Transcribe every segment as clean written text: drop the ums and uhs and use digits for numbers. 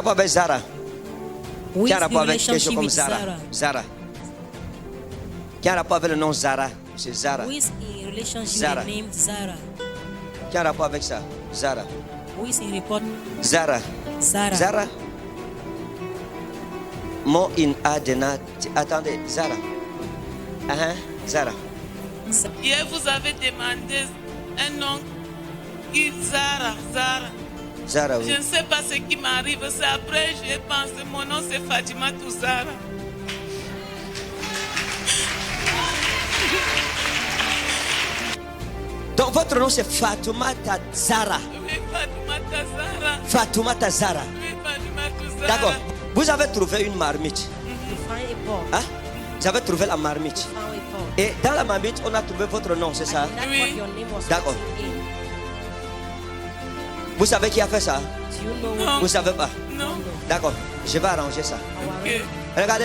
rapport avec Zara? Who Qui a is rapport the avec quelque chose relationship comme with Zara? Sarah? Zara. Qui a rapport avec le nom Zara? C'est Zara. Who is in relationship Zara. with the name Zara? Qui a rapport avec ça? Zara. Who is in report Zara. Sarah? Zara. Mon in Adena. Attendez, Zara. Zara. Hier, vous avez demandé un nom qui Zara. Zara, Je oui. ne sais pas ce qui m'arrive. C'est après, je pense, mon nom c'est Fatima Zara. Donc votre nom c'est Fatoumata Zara. Oui, Fatima Zara. Fatoumata Zara. Oui, Fatima Zara. D'accord. Vous avez trouvé une marmite. You find a pot. Hein? Vous avez trouvé la marmite. You found a pot. Et dans la marmite, on a trouvé votre nom, c'est ça? And that's Oui. what your name was D'accord. written in. Vous savez qui a fait ça? Do you know Non. what? Vous savez pas? Non. D'accord. Je vais arranger ça. Ok. Regardez.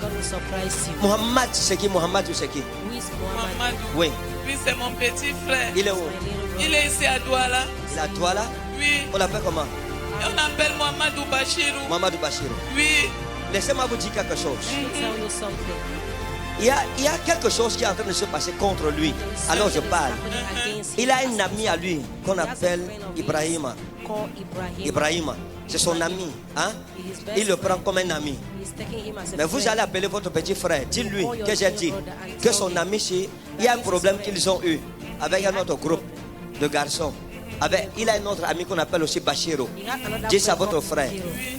God will surprise you. Mohamed, c'est qui? Mohamed, c'est qui? Who is Muhammad? Mamadou. Oui. Oui, c'est mon petit frère. Il est où? My little brother. Il est ici à Douala. La toi là? Oui. On l'appelle comment? Et on appelle Mohamedou Bachirou. Mohamed Bachirou. Oui. Laissez-moi vous dire quelque chose. Let me tell you something. Il y a quelque chose qui est en train de se passer contre lui. Alors je parle. Il a un ami à lui qu'on appelle Ibrahima. Called Ibrahim. Ibrahima, c'est son ami. Hein? Il le prend comme un ami. He's taking him as a Mais vous friend. allez appeler votre petit frère. Dis-lui que j'ai dit que son ami, il y a un problème qu'ils ont eu avec un autre groupe de garçons. Il a un autre ami qu'on appelle aussi Bachiro. Dis à votre frère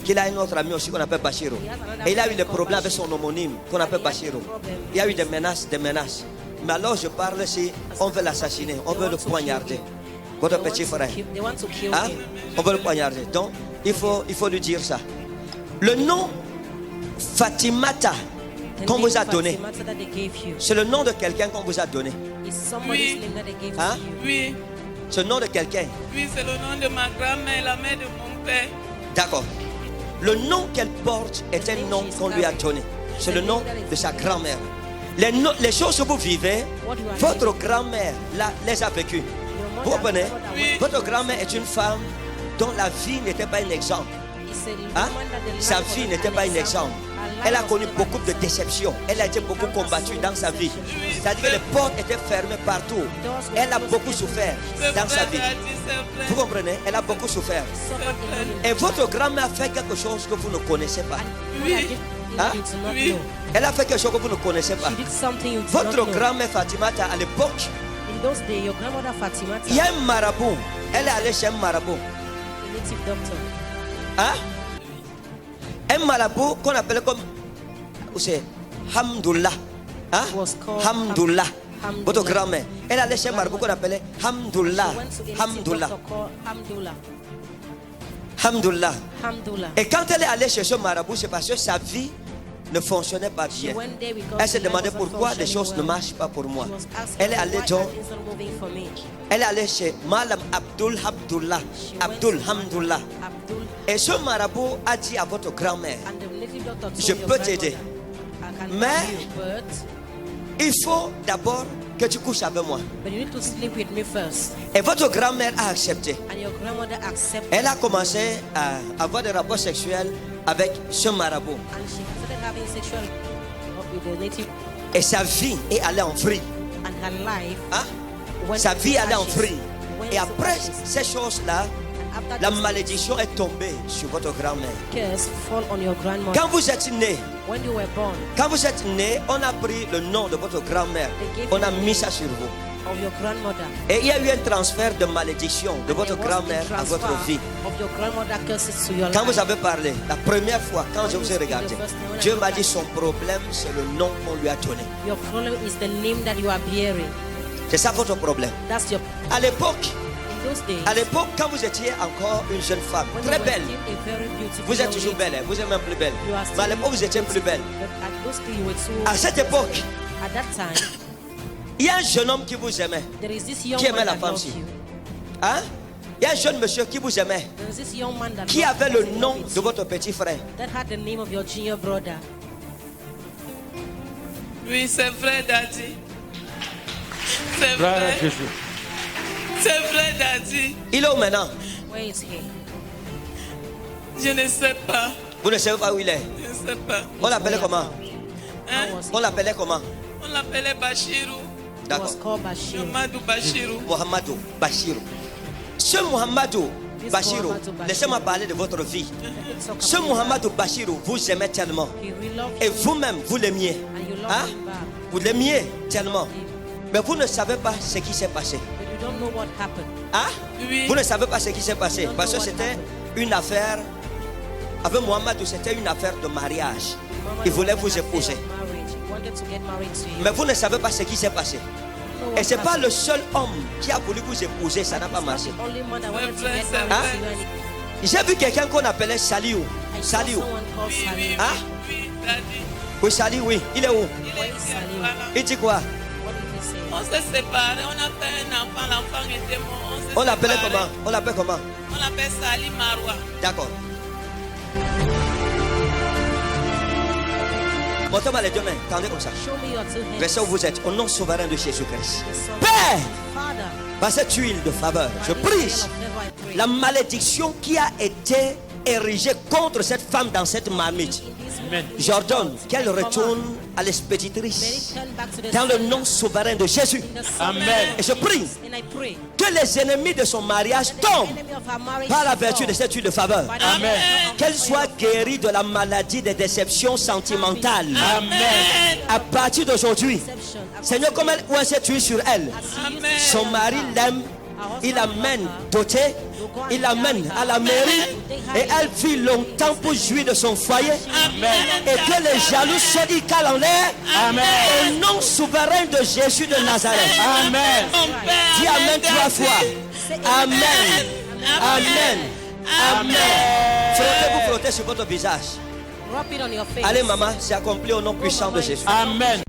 qu'il a un autre ami aussi qu'on appelle Bachiro. Et il a eu des problèmes avec son homonyme qu'on appelle Bachiro. Il y a eu des menaces. Mais alors je parle si on veut l'assassiner, on veut le poignarder. Votre petit frère. They want to kill Hein? him. On veut le poignarder. Donc, il faut lui dire ça. Le nom Fatimata The qu'on name vous a donné, Fatimata that they gave you c'est le nom de quelqu'un qu'on vous a donné. is somebody's Oui. name that they gave Hein? to you. Oui. C'est le nom de quelqu'un. Oui, c'est le nom de ma grand-mère, la mère de mon père. D'accord. Le nom qu'elle porte est un nom qu'on lui a donné. C'est le nom de sa grand-mère. Les choses que vous vivez, votre grand-mère les a vécues. Vous comprenez? Oui. Votre grand-mère est une femme dont la vie n'était pas un exemple. It's a Hein? woman that the Sa life was vie an n'était pas un exemple. Her life Elle a was connu never beaucoup an de example. déceptions. Elle a été beaucoup combattue dans sa vie. C'est-à-dire que les portes étaient fermées partout. Elle a beaucoup souffert C'est dans sa vrai, vie. Daddy, c'est vrai. Vous comprenez? Elle a beaucoup souffert. Suffered alone in Et her votre life. grand-mère a fait quelque chose que vous ne connaissez pas. And Oui. what I did, Hein? you do not Oui. know. Elle a fait quelque chose que vous ne connaissez pas. She did something you do Votre not know. grand-mère Fatimata, à l'époque, In those days, your grandmother Fatimata, il y a un marabout. Elle est allée chez un marabout. a native doctor, Hein? Un marabout qu'on appelle comme c'est Hamdullah. Hein? Was called Hamdullah. Hamdullah. Votre grand-mère. Elle allait chez un marabout qu'on appelait Hamdullah. she went to a native Hamdullah. doctor called Hamdullah. Hamdullah. Hamdullah. Et quand elle est allée chez ce marabout, c'est parce que sa vie ne fonctionnait pas She bien. went there because Elle se her life demandait wasn't pourquoi les functioning choses ne well. marchent pas pour moi. She was asking, Elle est allée why donc, are things not moving for me? elle est allée chez Malam Abdul Hamdullah. She went Abdul to Hamdullah. Abdul, Et ce marabout a dit à votre grand-mère, and the native doctor told Je your peux t'aider. grandmother, I can Mais- help you, il faut d'abord que tu couches avec moi. but you need to sleep with me first. Et votre grand-mère a accepté. And your grandmother accepted. Elle a commencé à avoir des rapports sexuels avec ce marabout. And she started having sexual with the native, Et sa vie est allée en vrille. and her life Hein? went Sa to vie est allée en ashes. vrille. Went Et to après ashes. ces choses-là, And after la this, malédiction est tombée sur votre grand-mère. curse fall on your grandmother. Quand vous êtes né, When you were born, on a pris le nom de votre grand-mère, on a mis ça sur vous. of your grandmother. Et il y a eu un transfert de malédiction de votre There was a grand-mère à votre transfer vie. of your grandmother curses to your Quand life. vous avez parlé, la première fois, quand je vous ai regardé, Dieu m'a dit son problème, c'est le nom qu'on lui a donné. Your problem is the name that you are bearing. C'est ça votre problème. That's your. À l'époque, In those days, quand vous étiez encore une jeune femme, when très you were belle, still a very beautiful vous êtes young toujours lady, belle, hein, vous êtes même plus belle. you are Mais à still l'époque, vous étiez plus belle. But at those days, you were so. À cette époque, At that time, il y a un jeune homme qui vous aimait. there is this young Qui aimait man la that femme loves ci? you. Hein? Il y a un jeune monsieur qui vous aimait, There is this young man that qui loved- avait le was in nom love with de you, votre petit frère. that had the name of your junior brother. Oui, c'est vrai, Daddy. C'est Gloire à vrai. Jésus. C'est vrai, Daddy. Il est où maintenant? Where is he? Je ne sais pas. Vous ne savez pas où il est. Je ne sais pas. On l'appelait comment? Hein? On l'appelait comment? On l'appelait Bachirou. He D'accord. was called Bashir. Mamadou Bachirou. Mohamedou Bachirou. Ce Mohamedou Bachirou, laissez-moi parler de votre vie. Ce Mohamedou Bachirou vous aimait tellement. He really loved Et you vous-même, vous l'aimiez. and you loved Hein? him back. Vous l'aimiez tellement. Mais vous ne savez pas ce qui s'est passé. But you don't know what happened. Hein? Oui. Vous ne savez pas ce qui s'est passé. Parce que c'était une affaire. Avec Mohamedou, c'était une affaire de mariage. Mama Il voulait was an vous affair épouser. of marriage. He wanted to get married to you. Mais vous ne savez pas ce qui s'est passé. You know Et what ce n'est pas happened. le seul homme qui a voulu vous épouser. Ça n'a pas He's not marché. the only man that wanted to Hein? get married to you. And J'ai vu quelqu'un qu'on appelait Saliou. I saw Saliou. someone called Oui, oui, Salim. Hein? oui, daddy. Oui, Saliou, oui. Il est où? Il est Where is ici, Salim? voilà. Il dit quoi? What did he say? On s'est séparés, on a fait un enfant, l'enfant était mort. On l'appelait séparés. comment? On l'appelle comment? On l'appelle Salim Maroua. D'accord. Montrez-moi les deux mains. Tendez comme ça. Show me your two hands. Restez où vous êtes. Au nom souverain de Jésus-Christ. The Son of Père, Father, par cette huile de faveur, je by this oil brise of favor, I pray. la malédiction qui a été érigée contre cette femme dans cette marmite. Amen. J'ordonne qu'elle retourne à l'expéditrice dans le nom souverain de Jésus. Amen. Et je prie And I pray que les ennemis de son mariage tombent enemy of our marriage par la fall. vertu de cette huile de faveur. By the Amen. blood of Qu'elle Jesus. soit guérie de la maladie des déceptions sentimentales. Amen. À partir d'aujourd'hui, Deception. Seigneur, comme elle ouvre cette huile sur elle, Amen. son mari l'aime, il l'amène doté, il l'amène à la mairie et elle vit longtemps pour jouir de son foyer. Amen. Et que les jaloux se y calent en l'air. Amen. Au nom souverain de Jésus de Nazareth. Amen. Mon Père. Dis Amen 3 fois. Amen. Amen. Amen. Frottez-vous, frottez sur votre visage. Rub it on your face. Allez, maman, c'est accompli au nom puissant de Jésus. Amen.